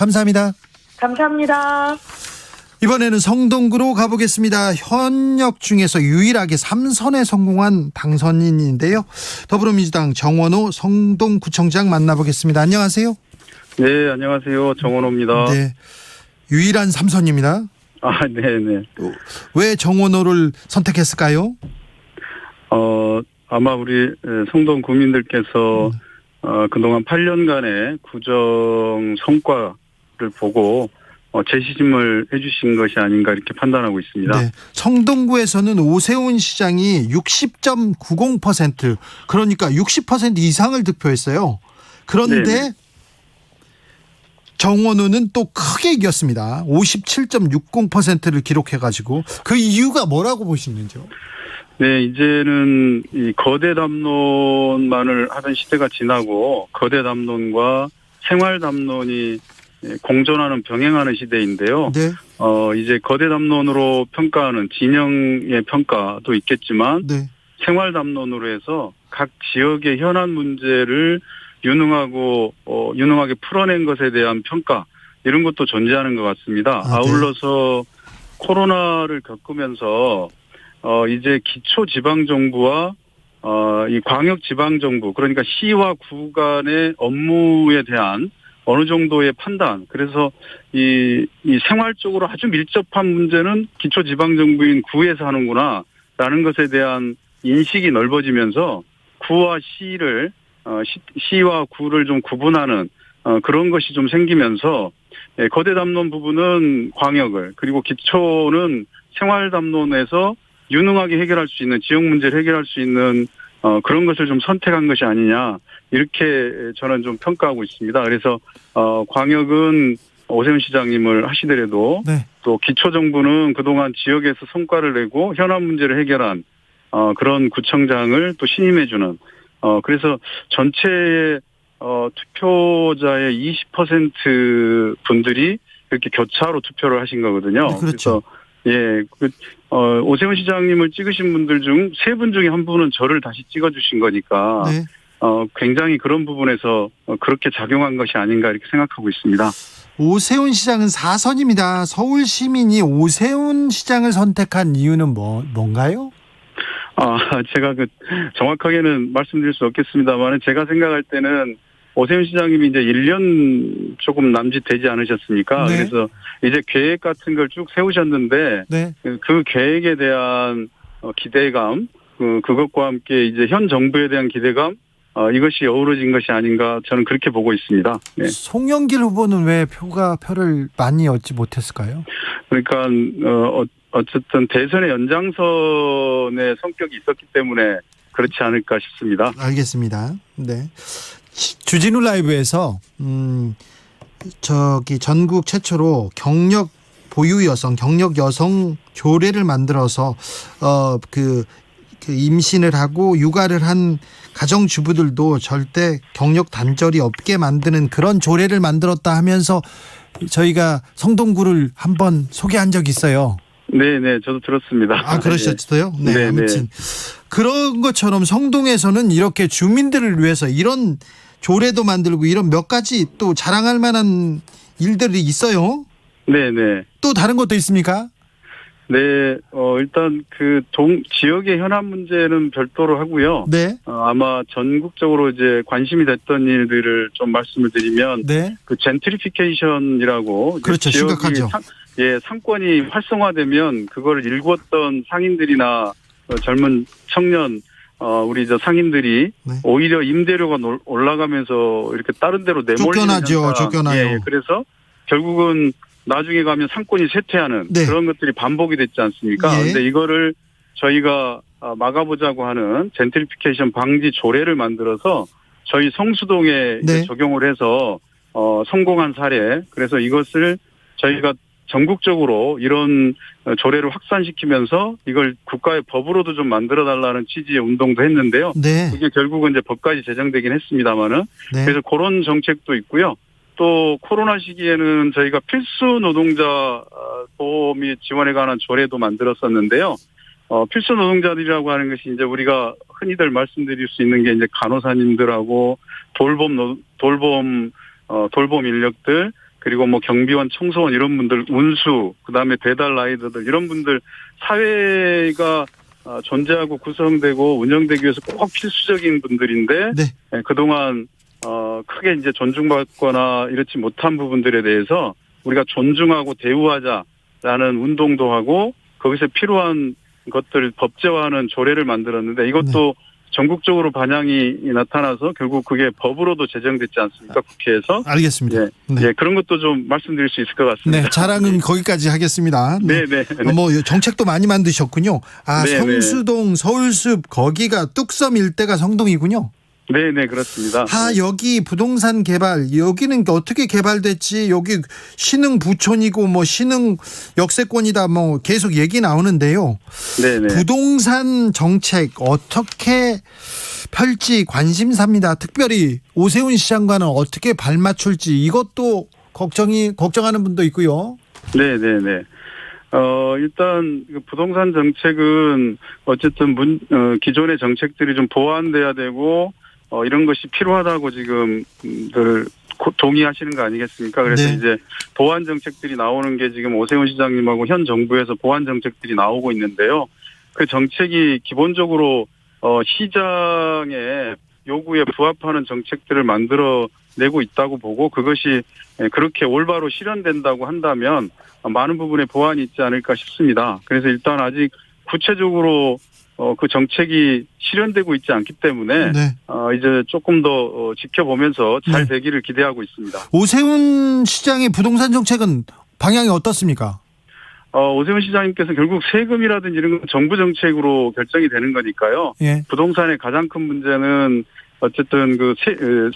감사합니다. 감사합니다. 이번에는 성동구로 가보겠습니다. 현역 중에서 유일하게 3선에 성공한 당선인인데요. 더불어민주당 정원호 성동구청장 만나보겠습니다. 안녕하세요. 네, 안녕하세요. 정원호입니다. 네, 유일한 3선입니다. 네네. 왜 정원호를 선택했을까요? 아마 우리 성동 구민들께서 그동안 8년간의 구정 성과를 보고 재시심을 해주신 것이 아닌가 이렇게 판단하고 있습니다. 네, 성동구에서는 오세훈 시장이 60.90%, 그러니까 60% 이상을 득표했어요. 그런데 네네. 정원호는 또 크게 이겼습니다. 57.60%를 기록해가지고 그 이유가 뭐라고 보시는지요? 네, 이제는 이 거대 담론만을 하던 시대가 지나고 거대 담론과 생활 담론이 공존하는 병행하는 시대인데요. 네. 이제 거대 담론으로 평가하는 진영의 평가도 있겠지만 네. 생활 담론으로 해서 각 지역의 현안 문제를 유능하게 풀어낸 것에 대한 평가, 이런 것도 존재하는 것 같습니다. 네. 아울러서 코로나를 겪으면서 이제 기초지방정부와 이 광역지방정부, 그러니까 시와 구 간의 업무에 대한 어느 정도의 판단, 그래서 이 생활적으로 아주 밀접한 문제는 기초지방정부인 구에서 하는구나 라는 것에 대한 인식이 넓어지면서 구와 시를 시와 구를 좀 구분하는 그런 것이 좀 생기면서 거대 담론 부분은 광역을, 그리고 기초는 생활 담론에서 유능하게 해결할 수 있는, 지역 문제를 해결할 수 있는 그런 것을 좀 선택한 것이 아니냐, 이렇게 저는 좀 평가하고 있습니다. 그래서 광역은 오세훈 시장님을 하시더라도 네. 또 기초정부는 그동안 지역에서 성과를 내고 현안 문제를 해결한 그런 구청장을 또 신임해주는, 그래서 전체의 투표자의 20% 분들이 이렇게 교차로 투표를 하신 거거든요. 네, 그렇죠. 그래서 오세훈 시장님을 찍으신 분들 중 3분 중에 1분은 저를 다시 찍어주신 거니까 네. 굉장히 그런 부분에서 그렇게 작용한 것이 아닌가 이렇게 생각하고 있습니다. 오세훈 시장은 4선입니다. 서울 시민이 오세훈 시장을 선택한 이유는 뭔가요? 제가 정확하게는 말씀드릴 수 없겠습니다만, 제가 생각할 때는 오세훈 시장님이 이제 1년 조금 남짓 되지 않으셨습니까? 네. 그래서 이제 계획 같은 걸 쭉 세우셨는데, 네. 그 계획에 대한 기대감, 그것과 함께 이제 현 정부에 대한 기대감, 이것이 어우러진 것이 아닌가, 저는 그렇게 보고 있습니다. 네. 송영길 후보는 왜 표를 많이 얻지 못했을까요? 그러니까 어쨌든 대선의 연장선의 성격이 있었기 때문에 그렇지 않을까 싶습니다. 알겠습니다. 네. 주진우 라이브에서 전국 최초로 경력 여성 조례를 만들어서 그 임신을 하고 육아를 한 가정주부들도 절대 경력 단절이 없게 만드는 그런 조례를 만들었다 하면서 저희가 성동구를 한번 소개한 적이 있어요. 네네, 저도 들었습니다. 그러셨어요? 네, 네네. 아무튼 그런 것처럼 성동에서는 이렇게 주민들을 위해서 이런 조례도 만들고 이런 몇 가지 또 자랑할 만한 일들이 있어요. 네네. 또 다른 것도 있습니까? 네, 일단 지역의 현안 문제는 별도로 하고요. 네. 아마 전국적으로 이제 관심이 됐던 일들을 좀 말씀을 드리면, 네. 젠트리피케이션이라고. 그렇죠. 심각하죠. 상권이 활성화되면 그거를 일궜던 상인들이나 젊은 청년, 우리 상인들이 네. 오히려 임대료가 올라가면서 이렇게 다른 데로 내몰리는 쫓겨나요. 그래서 결국은 나중에 가면 상권이 쇠퇴하는 그런 것들이 반복이 됐지 않습니까? 근데 이거를 저희가 막아보자고 하는 젠트리피케이션 방지 조례를 만들어서 저희 성수동에 적용을 해서 성공한 사례. 그래서 이것을 저희가 전국적으로 이런 조례를 확산시키면서 이걸 국가의 법으로도 좀 만들어달라는 취지의 운동도 했는데요. 네. 그게 결국은 이제 법까지 제정되긴 했습니다만은. 네. 그래서 그런 정책도 있고요. 또 코로나 시기에는 저희가 필수 노동자 보호 및 지원에 관한 조례도 만들었었는데요. 필수 노동자들이라고 하는 것이 이제 우리가 흔히들 말씀드릴 수 있는 게 이제 간호사님들하고 돌봄 인력들, 그리고 뭐 경비원, 청소원 이런 분들, 운수, 그다음에 배달 라이더들 이런 분들 사회가 존재하고 구성되고 운영되기 위해서 꼭 필수적인 분들인데 네. 그동안 크게 이제 존중받거나 이렇지 못한 부분들에 대해서 우리가 존중하고 대우하자라는 운동도 하고 거기서 필요한 것들을 법제화하는 조례를 만들었는데 이것도 전국적으로 반향이 나타나서 결국 그게 법으로도 제정됐지 않습니까? 국회에서. 알겠습니다. 예, 예, 그런 것도 좀 말씀드릴 수 있을 것 같습니다. 네, 자랑은 거기까지 하겠습니다. 네, 네. 뭐 정책도 많이 만드셨군요. 네, 성수동, 서울숲 거기가 뚝섬 일대가 성동이군요. 네, 네, 그렇습니다. 여기 부동산 개발, 여기는 어떻게 개발됐지? 여기 신흥 부촌이고 뭐 신흥 역세권이다 뭐 계속 얘기 나오는데요. 네, 네. 부동산 정책 어떻게 펼지 관심사입니다. 특별히 오세훈 시장과는 어떻게 발맞출지 이것도 걱정하는 분도 있고요. 네, 네, 네. 일단 부동산 정책은 어쨌든 기존의 정책들이 좀 보완돼야 되고 이런 것이 필요하다고 지금들 동의하시는 거 아니겠습니까? 그래서 네. 이제 보완 정책들이 나오는 게 지금 오세훈 시장님하고 현 정부에서 보완 정책들이 나오고 있는데요. 그 정책이 기본적으로 시장의 요구에 부합하는 정책들을 만들어내고 있다고 보고 그것이 그렇게 올바로 실현된다고 한다면 많은 부분에 보완이 있지 않을까 싶습니다. 그래서 일단 아직 구체적으로 그 정책이 실현되고 있지 않기 때문에 네. 이제 조금 더 지켜보면서 잘 되기를 기대하고 있습니다. 오세훈 시장의 부동산 정책은 방향이 어떻습니까? 오세훈 시장님께서 결국 세금이라든지 이런 건 정부 정책으로 결정이 되는 거니까요. 예. 부동산의 가장 큰 문제는 어쨌든 그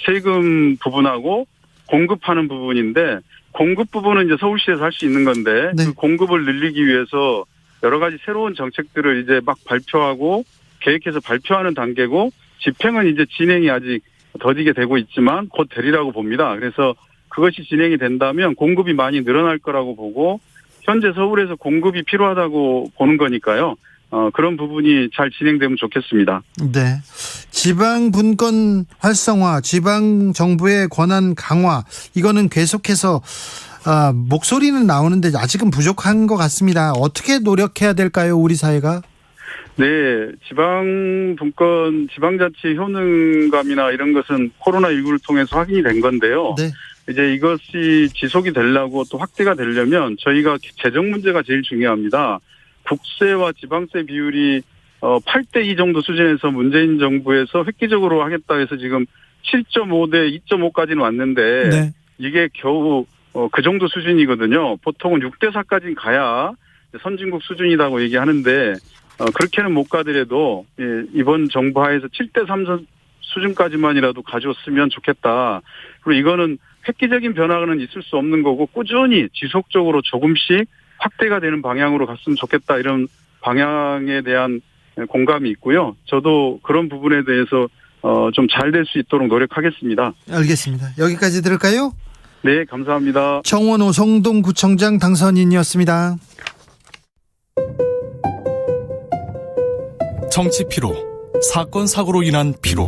세금 부분하고 공급하는 부분인데 공급 부분은 이제 서울시에서 할 수 있는 건데 네. 그 공급을 늘리기 위해서 여러 가지 새로운 정책들을 이제 막 발표하고 계획해서 발표하는 단계고 집행은 이제 진행이 아직 더디게 되고 있지만 곧 되리라고 봅니다. 그래서 그것이 진행이 된다면 공급이 많이 늘어날 거라고 보고 현재 서울에서 공급이 필요하다고 보는 거니까요. 그런 부분이 잘 진행되면 좋겠습니다. 네. 지방 분권 활성화, 지방 정부의 권한 강화 이거는 계속해서 목소리는 나오는데 아직은 부족한 것 같습니다. 어떻게 노력해야 될까요, 우리 사회가? 네, 지방 분권, 지방자치 효능감이나 이런 것은 코로나19를 통해서 확인이 된 건데요. 네. 이제 이것이 지속이 되려고 또 확대가 되려면 저희가 재정 문제가 제일 중요합니다. 국세와 지방세 비율이 8대2 정도 수준에서 문재인 정부에서 획기적으로 하겠다 해서 지금 7.5대 2.5까지는 왔는데 네. 이게 겨우 그 정도 수준이거든요. 보통은 6대4까지는 가야 선진국 수준이라고 얘기하는데 그렇게는 못 가더라도 이번 정부 하에서 7대3 수준까지만이라도 가져왔으면 좋겠다. 그리고 이거는 획기적인 변화는 있을 수 없는 거고 꾸준히 지속적으로 조금씩 확대가 되는 방향으로 갔으면 좋겠다. 이런 방향에 대한 공감이 있고요. 저도 그런 부분에 대해서 좀 잘 될 수 있도록 노력하겠습니다. 알겠습니다. 여기까지 들을까요? 네, 감사합니다. 정원호 성동구청장 당선인이었습니다. 정치 피로, 사건 사고로 인한 피로,